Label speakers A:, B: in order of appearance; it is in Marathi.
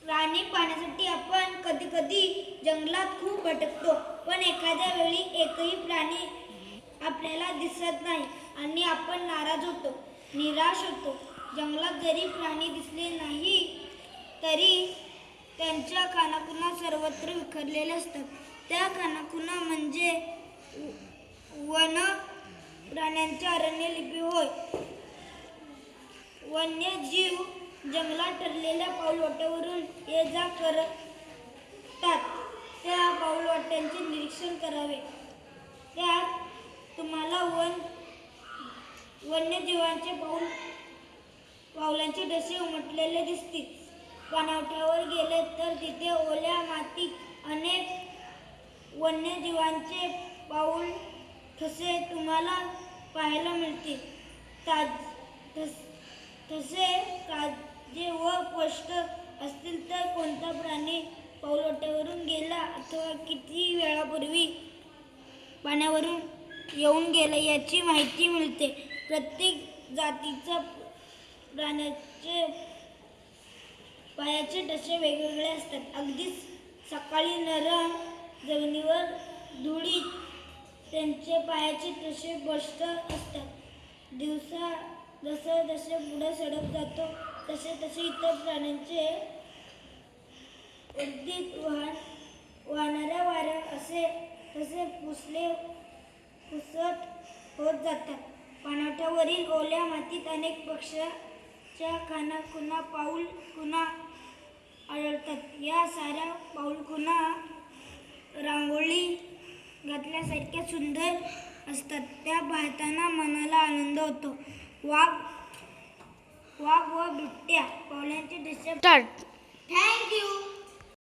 A: प्राणी पाहण्यासाठी आपण कधी कधी जंगलात खूप भटकतो, पण एखाद्या वेळी एकही प्राणी आपल्याला दिसत नाही आणि आपण नाराज होतो, निराश होतो. जंगलात जरी प्राणी दिसले नाही तरी त्यांच्या खानाखुणा सर्वत्र विखरलेल्या असतात. त्या खानाखुणा म्हणजे वन प्राण्यांच्या अरण्यलिपी होय. वन्यजीव जंगलात ठरलेल्या पाऊलवाटेवरून ये जा करतात. त्या पाऊलवाट्यांचे निरीक्षण करावे. त्यात तुम्हाला वन्यजीवांचे पावलांचे ठसे उमटलेले दिसतील. पाणवठ्यावर गेले तर तिथे ओल्या मातीत अनेक वन्यजीवांचे पाऊल ठसे तुम्हाला पाहायला मिळतील. ठसे ताजे व स्पष्ट असतील तर कोणता प्राणी पाऊलवाटेवरून गेला अथवा किती वेळापूर्वी पाण्यावरून येऊन गेला याची माहिती मिळते. प्रत्येक जातीच्या प्राण्याचे पायाचे ठसे वेगवेगळे असतात. अगदी सकाळी नरम जमिनीवर धुळीत त्यांचे पायाचे ठसे स्पष्ट असतात. दिवसा जसे पुढे सडक जातो तसे इतर प्राण्यांचे अगदी वाहणाऱ्या वाऱ्या तसे पुसट होत जातात. पाणवठ्यावरील ओल्या मातीत अनेक पक्ष्यांच्या खानाखुणा पाऊलखुणा आढळतात. या साऱ्या पाऊलखुणा रांगोळी घातल्यासारख्या सुंदर असतात. त्या पाहताना मनाला आनंद होतो. वाघ व बिबट्या पावलांचे ठसे. Thank you.